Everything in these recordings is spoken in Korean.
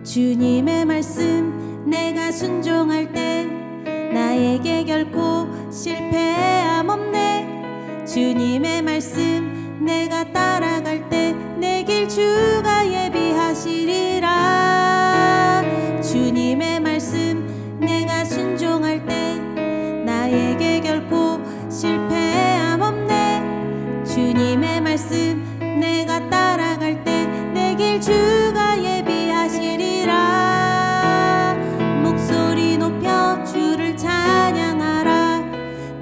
주님의 말씀 내가 순종할 때 나에게 결코 실패함 없네. 주님의 말씀 내가 따라갈 때 내 길 주가 예비하시리라. 주님의 말씀 내가 순종할 때 나에게 결코 실패함 없네. 주님의 말씀 내가 따라갈 때 내 길 주가 예비하시리라. 목소리 높여 주를 찬양하라.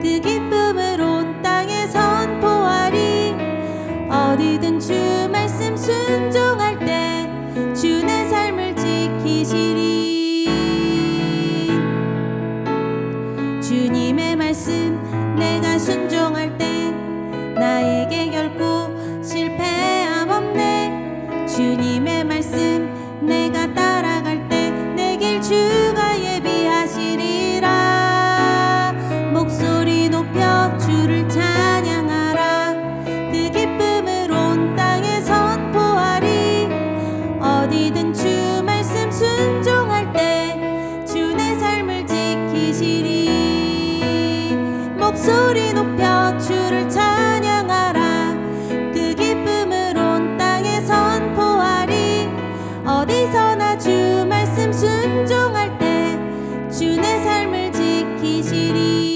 그 기쁨을 온 땅에 선포하리. 어디든 주 말씀 순종할 때 주 내 삶을 지키시리. 주님의 말씀 내가 순종할 때 나에게 결코 실패함 없네. 주님의 말씀 내가 따라갈 때 내 길 주가 예비하시리라. 목소리 높여 주를 찬양하라. 그 기쁨을 온 땅에 선포하리. 어디든 주 말씀 순종할 때 주 내 삶을 지키시리. 목소리 높여 주를 찬양하라. 그 기쁨을 온 땅에 선포하리. 어디서나 주 말씀 순종할 때 주 내 삶을 지키시리.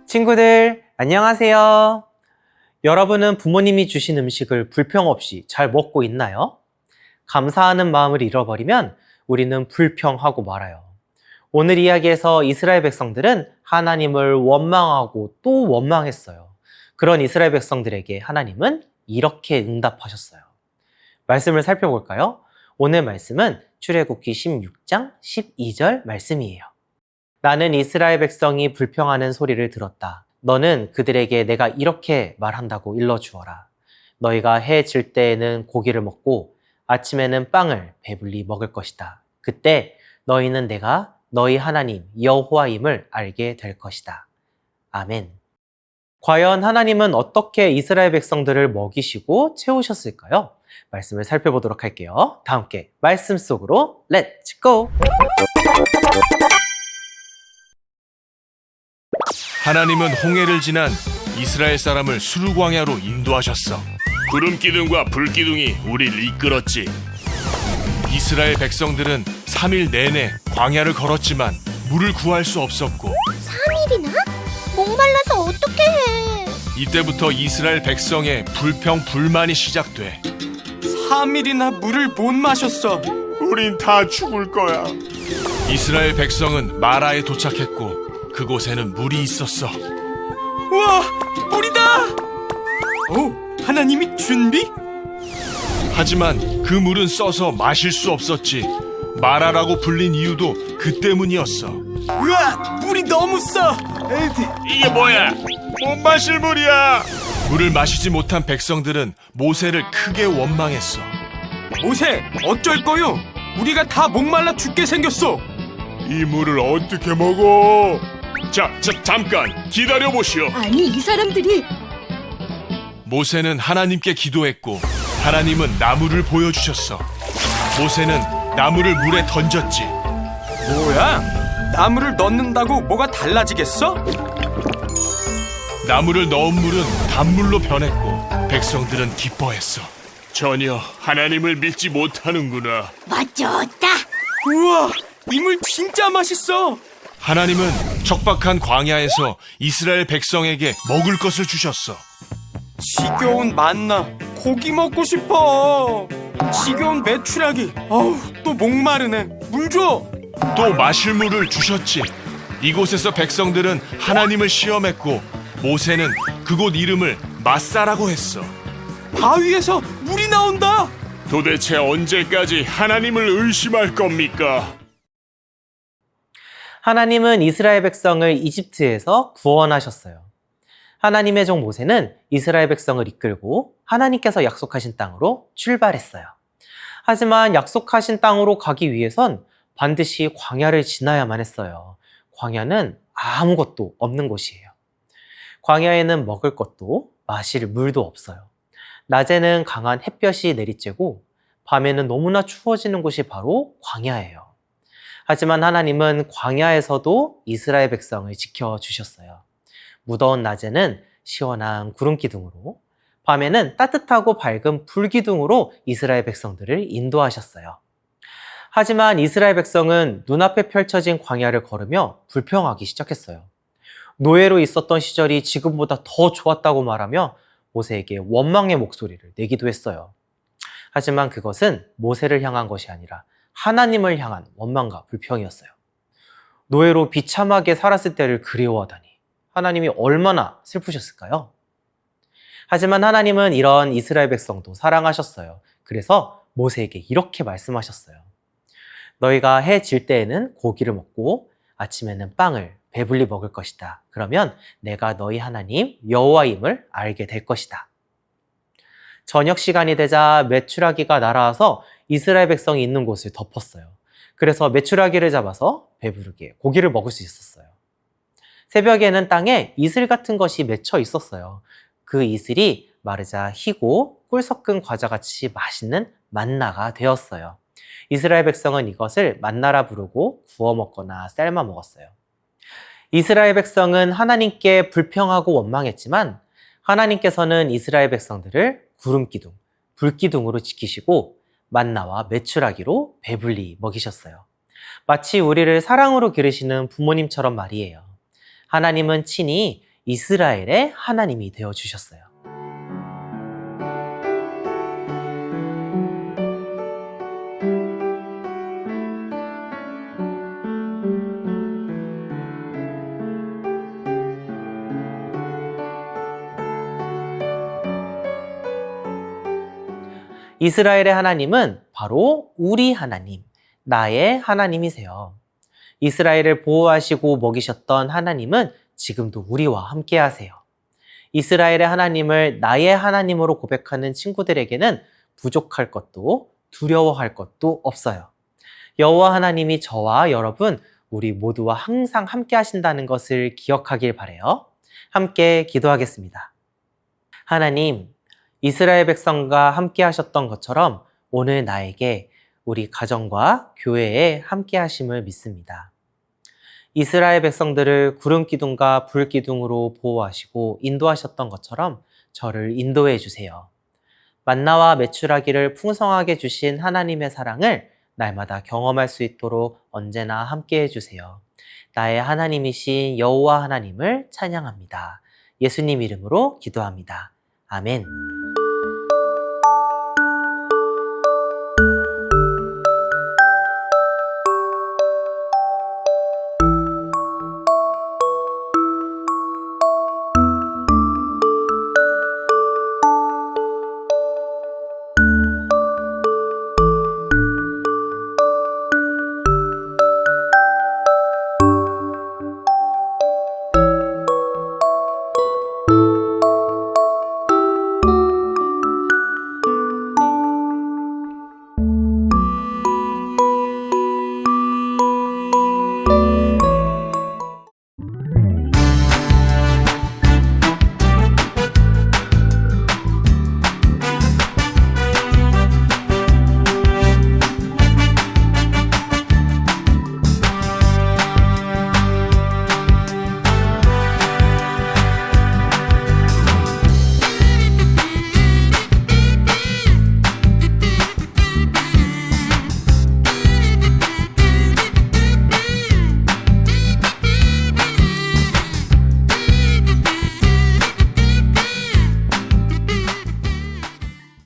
친구들, 안녕하세요. 여러분은 부모님이 주신 음식을 불평 없이 잘 먹고 있나요? 감사하는 마음을 잃어버리면 우리는 불평하고 말아요. 오늘 이야기에서 이스라엘 백성들은 하나님을 원망하고 또 원망했어요. 그런 이스라엘 백성들에게 하나님은 이렇게 응답하셨어요. 말씀을 살펴볼까요? 오늘 말씀은 출애굽기 16장 12절 말씀이에요. 나는 이스라엘 백성이 불평하는 소리를 들었다. 너는 그들에게 내가 이렇게 말한다고 일러주어라. 너희가 해 질 때에는 고기를 먹고 아침에는 빵을 배불리 먹을 것이다. 그때 너희는 내가 너희 하나님 여호와임을 알게 될 것이다. 아멘. 과연 하나님은 어떻게 이스라엘 백성들을 먹이시고 채우셨을까요? 말씀을 살펴보도록 할게요. 다 함께 말씀 속으로 렛츠 고! 하나님은 홍해를 지난 이스라엘 사람을 수르 광야로 인도하셨어. 구름 기둥과 불 기둥이 우리를 이끌었지. 이스라엘 백성들은 3일 내내 광야를 걸었지만 물을 구할 수 없었고 3일이나? 목말라서 어떻게 해? 이때부터 이스라엘 백성의 불평 불만이 시작돼. 3일이나 물을 못 마셨어. 우린 다 죽을 거야. 이스라엘 백성은 마라에 도착했고 그곳에는 물이 있었어. 우와, 물이다! 오, 하나님이 준비? 하지만 그 물은 써서 마실 수 없었지. 마라라고 불린 이유도 그 때문이었어. 우와, 물이 너무 써! 이게 뭐야? 못 마실 물이야. 물을 마시지 못한 백성들은 모세를 크게 원망했어. 모세, 어쩔 거요? 우리가 다 목말라 죽게 생겼어. 이 물을 어떻게 먹어? 잠깐 기다려보시오. 아니, 이 사람들이 모세는 하나님께 기도했고 하나님은 나무를 보여주셨어. 모세는 나무를 물에 던졌지. 뭐야? 나무를 넣는다고 뭐가 달라지겠어? 나무를 넣은 물은 단물로 변했고 백성들은 기뻐했어. 전혀 하나님을 믿지 못하는구나. 멋졌다. 우와, 이 물 진짜 맛있어. 하나님은 척박한 광야에서 이스라엘 백성에게 먹을 것을 주셨어. 지겨운 만나, 고기 먹고 싶어. 지겨운 메추라기, 아우, 또 목마르네. 물 줘. 또 마실 물을 주셨지. 이곳에서 백성들은 하나님을 시험했고 모세는 그곳 이름을 마사라고 했어. 바위에서 물이 나온다. 도대체 언제까지 하나님을 의심할 겁니까? 하나님은 이스라엘 백성을 이집트에서 구원하셨어요. 하나님의 종 모세는 이스라엘 백성을 이끌고 하나님께서 약속하신 땅으로 출발했어요. 하지만 약속하신 땅으로 가기 위해선 반드시 광야를 지나야만 했어요. 광야는 아무것도 없는 곳이에요. 광야에는 먹을 것도 마실 물도 없어요. 낮에는 강한 햇볕이 내리쬐고 밤에는 너무나 추워지는 곳이 바로 광야예요. 하지만 하나님은 광야에서도 이스라엘 백성을 지켜주셨어요. 무더운 낮에는 시원한 구름 기둥으로, 밤에는 따뜻하고 밝은 불 기둥으로 이스라엘 백성들을 인도하셨어요. 하지만 이스라엘 백성은 눈앞에 펼쳐진 광야를 걸으며 불평하기 시작했어요. 노예로 있었던 시절이 지금보다 더 좋았다고 말하며 모세에게 원망의 목소리를 내기도 했어요. 하지만 그것은 모세를 향한 것이 아니라 하나님을 향한 원망과 불평이었어요. 노예로 비참하게 살았을 때를 그리워하다니 하나님이 얼마나 슬프셨을까요? 하지만 하나님은 이런 이스라엘 백성도 사랑하셨어요. 그래서 모세에게 이렇게 말씀하셨어요. 너희가 해 질 때에는 고기를 먹고 아침에는 빵을 배불리 먹을 것이다. 그러면 내가 너희 하나님 여호와임을 알게 될 것이다. 저녁 시간이 되자 메추라기가 날아와서 이스라엘 백성이 있는 곳을 덮었어요. 그래서 메추라기를 잡아서 배부르게 고기를 먹을 수 있었어요. 새벽에는 땅에 이슬 같은 것이 맺혀 있었어요. 그 이슬이 마르자 희고 꿀 섞은 과자같이 맛있는 만나가 되었어요. 이스라엘 백성은 이것을 만나라 부르고 구워 먹거나 삶아 먹었어요. 이스라엘 백성은 하나님께 불평하고 원망했지만 하나님께서는 이스라엘 백성들을 구름기둥, 불기둥으로 지키시고 만나와 메추라기로 배불리 먹이셨어요. 마치 우리를 사랑으로 기르시는 부모님처럼 말이에요. 하나님은 친히 이스라엘의 하나님이 되어주셨어요. 이스라엘의 하나님은 바로 우리 하나님, 나의 하나님이세요. 이스라엘을 보호하시고 먹이셨던 하나님은 지금도 우리와 함께 하세요. 이스라엘의 하나님을 나의 하나님으로 고백하는 친구들에게는 부족할 것도 두려워할 것도 없어요. 여호와 하나님이 저와 여러분, 우리 모두와 항상 함께 하신다는 것을 기억하길 바라요. 함께 기도하겠습니다. 하나님, 이스라엘 백성과 함께 하셨던 것처럼 오늘 나에게 우리 가정과 교회에 함께 하심을 믿습니다. 이스라엘 백성들을 구름 기둥과 불 기둥으로 보호하시고 인도하셨던 것처럼 저를 인도해 주세요. 만나와 메추라기를 풍성하게 주신 하나님의 사랑을 날마다 경험할 수 있도록 언제나 함께 해주세요. 나의 하나님이신 여호와 하나님을 찬양합니다. 예수님 이름으로 기도합니다. 아멘.